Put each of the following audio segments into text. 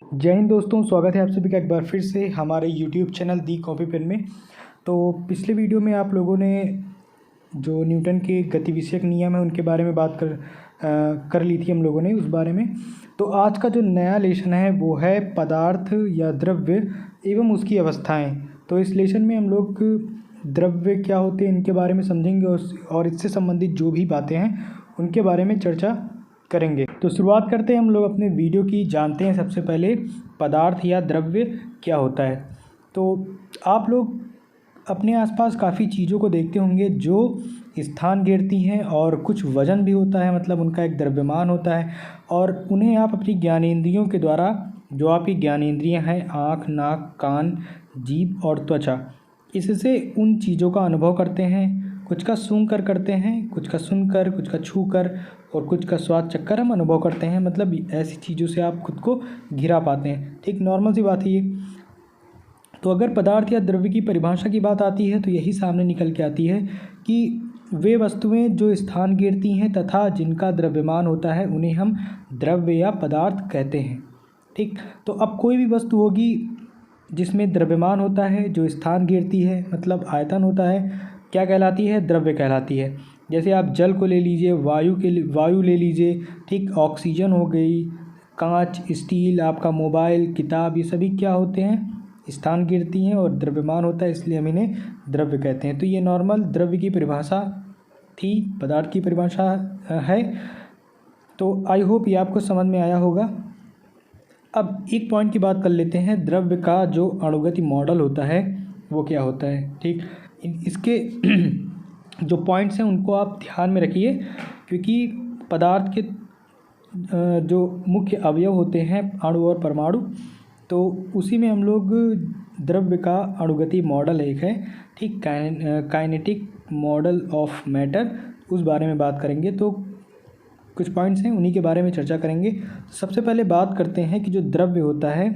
जय हिंद दोस्तों, स्वागत है आप सभी का एक बार फिर से हमारे यूट्यूब चैनल दी कॉपी पेन में। तो पिछले वीडियो में आप लोगों ने जो न्यूटन के गति विषयक नियम है उनके बारे में बात कर ली थी हम लोगों ने उस बारे में। तो आज का जो नया लेसन है वो है पदार्थ या द्रव्य एवं उसकी अवस्थाएं। तो इस लेसन में हम लोग द्रव्य क्या होते हैं इनके बारे में समझेंगे और इससे संबंधित जो भी बातें हैं उनके बारे में चर्चा करेंगे। तो शुरुआत करते हैं हम लोग अपने वीडियो की। जानते हैं सबसे पहले पदार्थ या द्रव्य क्या होता है। तो आप लोग अपने आसपास काफ़ी चीज़ों को देखते होंगे जो स्थान घेरती हैं और कुछ वजन भी होता है, मतलब उनका एक द्रव्यमान होता है और उन्हें आप अपनी ज्ञानेंद्रियों के द्वारा, जो आपकी ज्ञानेंद्रियां हैं आँख, नाक, कान, जीभ और त्वचा, इससे उन चीज़ों का अनुभव करते हैं। कुछ का सूंघ कर करते हैं, कुछ का सुनकर, कुछ का छू कर और कुछ का स्वाद चक्कर हम अनुभव करते हैं। मतलब ऐसी चीज़ों से आप खुद को घिरा पाते हैं। ठीक, नॉर्मल सी बात है ये। तो अगर पदार्थ या द्रव्य की परिभाषा की बात आती है तो यही सामने निकल के आती है कि वे वस्तुएं जो स्थान घेरती हैं तथा जिनका द्रव्यमान होता है उन्हें हम द्रव्य या पदार्थ कहते हैं। ठीक, तो अब कोई भी वस्तु होगी जिसमें द्रव्यमान होता है, जो स्थान घेरती है मतलब आयतन होता है, क्या कहलाती है? द्रव्य कहलाती है। जैसे आप जल को ले लीजिए, वायु ले लीजिए, ठीक, ऑक्सीजन हो गई, कांच, स्टील, आपका मोबाइल, किताब, ये सभी क्या होते हैं? स्थान गिरती हैं और द्रव्यमान होता है, इसलिए हम इन्हें द्रव्य कहते हैं। तो ये नॉर्मल द्रव्य की परिभाषा थी, पदार्थ की परिभाषा है। तो आई होप ये आपको समझ में आया होगा। अब एक पॉइंट की बात कर लेते हैं, द्रव्य का जो अणुगति मॉडल होता है वो क्या होता है। ठीक, इसके जो पॉइंट्स हैं उनको आप ध्यान में रखिए, क्योंकि पदार्थ के जो मुख्य अवयव होते हैं अणु और परमाणु, तो उसी में हम लोग द्रव्य का अणुगति मॉडल एक है, ठीक, काइनेटिक मॉडल ऑफ मैटर, उस बारे में बात करेंगे। तो कुछ पॉइंट्स हैं उन्हीं के बारे में चर्चा करेंगे। सबसे पहले बात करते हैं कि जो द्रव्य होता है,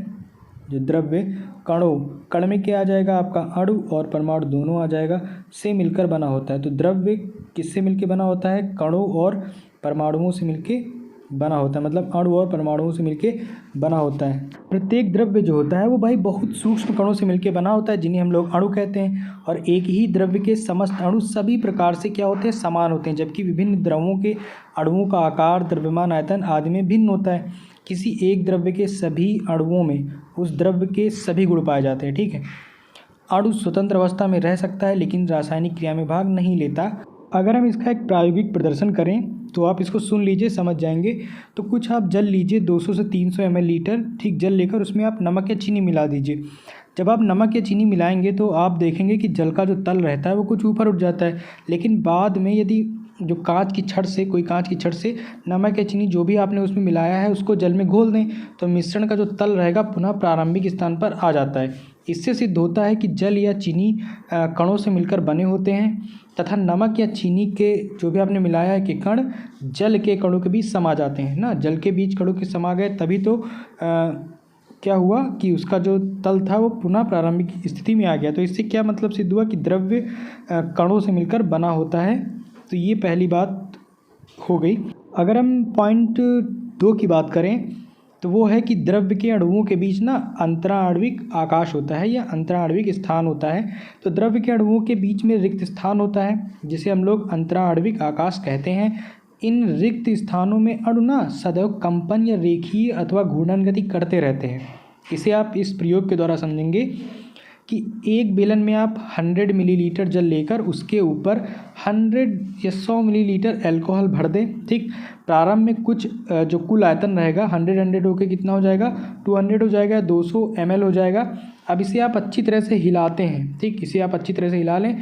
जो द्रव्य कण में क्या आ जाएगा? आपका अणु और परमाणु दोनों आ जाएगा, से मिलकर बना होता है। तो द्रव्य किससे मिलकर बना होता है? कणों और परमाणुओं से मिलकर बना होता है, मतलब अणु और परमाणुओं से मिलकर बना होता है। प्रत्येक द्रव्य जो होता है वो भाई बहुत सूक्ष्म कणों से मिलकर बना होता है, जिन्हें हम लोग अणु कहते हैं। और एक ही द्रव्य के समस्त अणु सभी प्रकार से क्या होते हैं? समान होते हैं, जबकि विभिन्न द्रवों के अणुओं का आकार, द्रव्यमान, आयतन आदि में भिन्न होता है। किसी एक द्रव्य के सभी अणुओं में उस द्रव्य के सभी गुण पाए जाते हैं। ठीक है, अणु स्वतंत्र अवस्था में रह सकता है लेकिन रासायनिक क्रिया में भाग नहीं लेता। अगर हम इसका एक प्रायोगिक प्रदर्शन करें तो आप इसको सुन लीजिए, समझ जाएंगे। तो कुछ आप जल लीजिए, 200 से 300 ml लीटर, ठीक, जल लेकर उसमें आप नमक या चीनी मिला दीजिए। जब आप नमक या चीनी मिलाएंगे तो आप देखेंगे कि जल का जो तल रहता है वो कुछ ऊपर उठ जाता है, लेकिन बाद में यदि जो कोई कांच की छड़ से नमक या चीनी जो भी आपने उसमें मिलाया है उसको जल में घोल दें तो मिश्रण का जो तल रहेगा पुनः प्रारंभिक स्थान पर आ जाता है। इससे सिद्ध होता है कि जल या चीनी कणों से मिलकर बने होते हैं तथा नमक या चीनी के जो भी आपने मिलाया है कि कण जल के कणों के बीच समा जाते हैं ना, जल के बीच कणों के समा गए, तभी तो क्या हुआ कि उसका जो तल था वो पुनः प्रारंभिक स्थिति में आ गया। तो इससे क्या मतलब सिद्ध हुआ कि द्रव्य कणों से मिलकर बना होता है। तो ये पहली बात हो गई। अगर हम पॉइंट 2 की बात करें तो वो है कि द्रव्य के अणुओं के बीच ना अंतराण्विक आकाश होता है या अंतराण्विक स्थान होता है। तो द्रव्य के अणुओं के बीच में रिक्त स्थान होता है जिसे हम लोग अंतराण्विक आकाश कहते हैं। इन रिक्त स्थानों में अणु ना सदैव कंपन या रेखीय अथवा घूर्णन गति करते रहते हैं। इसे आप इस प्रयोग के द्वारा समझेंगे कि एक बेलन में आप 100 मिलीलीटर जल लेकर उसके ऊपर 100 या 100 मिलीलीटर अल्कोहल भर दें। ठीक, प्रारंभ में कुछ जो कुल आयतन रहेगा 100 होकर कितना हो जाएगा? 200 हो जाएगा, 200 ml हो जाएगा। अब इसे आप अच्छी तरह से हिलाते हैं। ठीक, इसे आप अच्छी तरह से हिला लें।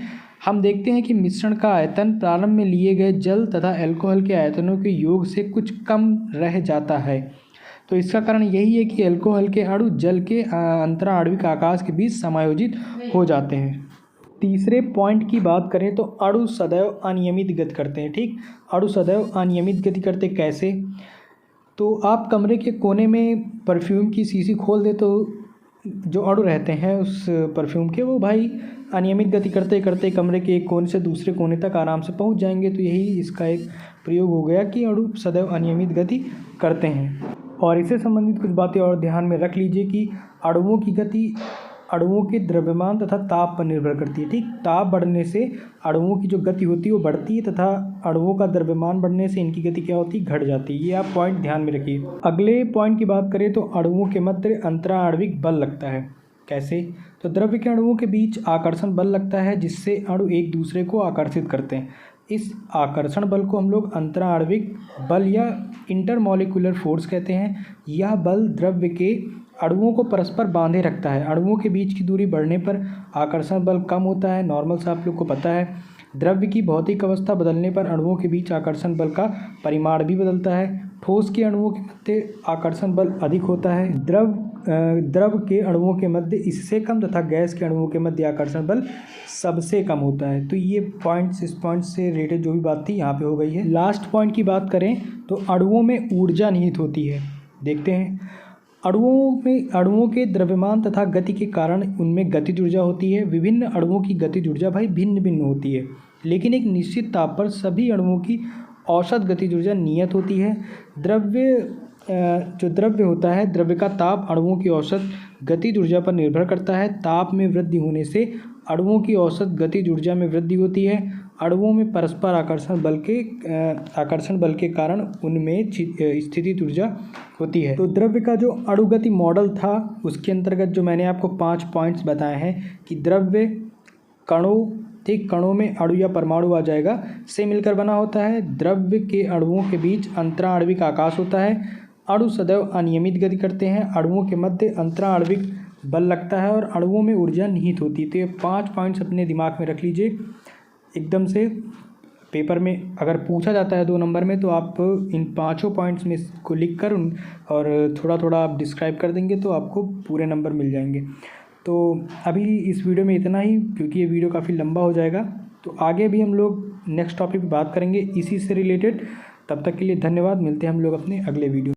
हम देखते हैं कि मिश्रण का आयतन प्रारंभ में लिए गए जल तथा अल्कोहल के आयतनों के योग से कुछ कम रह जाता है। तो इसका कारण यही है कि अल्कोहल के अणु जल के अंतराण्विक आकाश के बीच समायोजित हो जाते हैं। तीसरे पॉइंट की बात करें तो अणु सदैव अनियमित गति करते हैं। ठीक, अणु सदैव अनियमित गति करते कैसे? तो आप कमरे के कोने में परफ्यूम की शीशी खोल दे तो जो अणु रहते हैं उस परफ्यूम के, वो भाई अनियमित गति करते करते कमरे के एक कोने से दूसरे कोने तक आराम से पहुंच जाएंगे। तो यही इसका एक प्रयोग हो गया कि अणु सदैव अनियमित गति करते हैं। और इससे संबंधित कुछ बातें और ध्यान में रख लीजिए कि अणुओं की गति अणुओं के द्रव्यमान तथा ताप पर निर्भर करती है। ठीक, ताप बढ़ने से अणुओं की जो गति होती है वो बढ़ती है तथा अणुओं का द्रव्यमान बढ़ने से इनकी गति क्या होती है, घट जाती है। ये आप पॉइंट ध्यान में रखिए। अगले पॉइंट की बात करें तो अणुओं के मध्य अंतराण्विक बल लगता है। कैसे? तो द्रव्य के अणुओं के बीच आकर्षण बल लगता है जिससे अणु एक दूसरे को आकर्षित करते हैं। इस आकर्षण बल को हम लोग अंतराण्विक बल या इंटरमॉलिक्यूलर फोर्स कहते हैं। यह बल द्रव्य के अणुओं को परस्पर बांधे रखता है। अणुओं के बीच की दूरी बढ़ने पर आकर्षण बल कम होता है। नॉर्मल सा आप लोग को पता है। द्रव्य की भौतिक अवस्था बदलने पर अणुओं के बीच आकर्षण बल का परिमाण भी बदलता है। ठोस के अणुओं के मध्य आकर्षण बल अधिक होता है। द्रव के अणुओं के मध्य इससे कम तथा गैस के अणुओं के मध्य आकर्षण बल सबसे कम होता है। तो ये पॉइंट्स, इस पॉइंट से रिलेटेड जो भी बात थी यहाँ पे हो गई है। लास्ट पॉइंट की बात करें तो अणुओं में ऊर्जा निहित होती है। देखते हैं, अणुओं के द्रव्यमान तथा गति के कारण उनमें गतिज ऊर्जा होती है। विभिन्न अणुओं की गतिज ऊर्जा भाई भिन्न भिन्न होती है, लेकिन एक निश्चित ताप पर सभी अणुओं की औसत गतिज ऊर्जा नियत होती है। जो द्रव्य होता है, द्रव्य का ताप अणुओं की औसत गतिज ऊर्जा पर निर्भर करता है। ताप में वृद्धि होने से अणुओं की औसत गतिज ऊर्जा में वृद्धि होती है। अणुओं में परस्पर आकर्षण बल के कारण उनमें स्थितिज ऊर्जा होती है। तो द्रव्य का जो अणुगति मॉडल था उसके अंतर्गत जो मैंने आपको 5 पॉइंट्स बताए हैं कि द्रव्य कणों में अणु या परमाणु आ जाएगा से मिलकर बना होता है। द्रव्य के अणुओं के बीच अंतराण्विक आकाश होता है। अणु सदैव अनियमित गति करते हैं। अणुओं के मध्य अंतराण्विक बल लगता है और अणुओं में ऊर्जा निहित होती है। तो ये 5 पॉइंट्स अपने दिमाग में रख लीजिए एकदम से। पेपर में अगर पूछा जाता है 2 नंबर में तो आप इन 5 पॉइंट्स में को लिख कर और थोड़ा थोड़ा आप डिस्क्राइब कर देंगे तो आपको पूरे नंबर मिल जाएंगे। तो अभी इस वीडियो में इतना ही, क्योंकि ये वीडियो काफ़ी लंबा हो जाएगा। तो आगे भी हम लोग नेक्स्ट टॉपिक पर बात करेंगे इसी से रिलेटेड। तब तक के लिए धन्यवाद। मिलते हैं हम लोग अपने अगले वीडियो।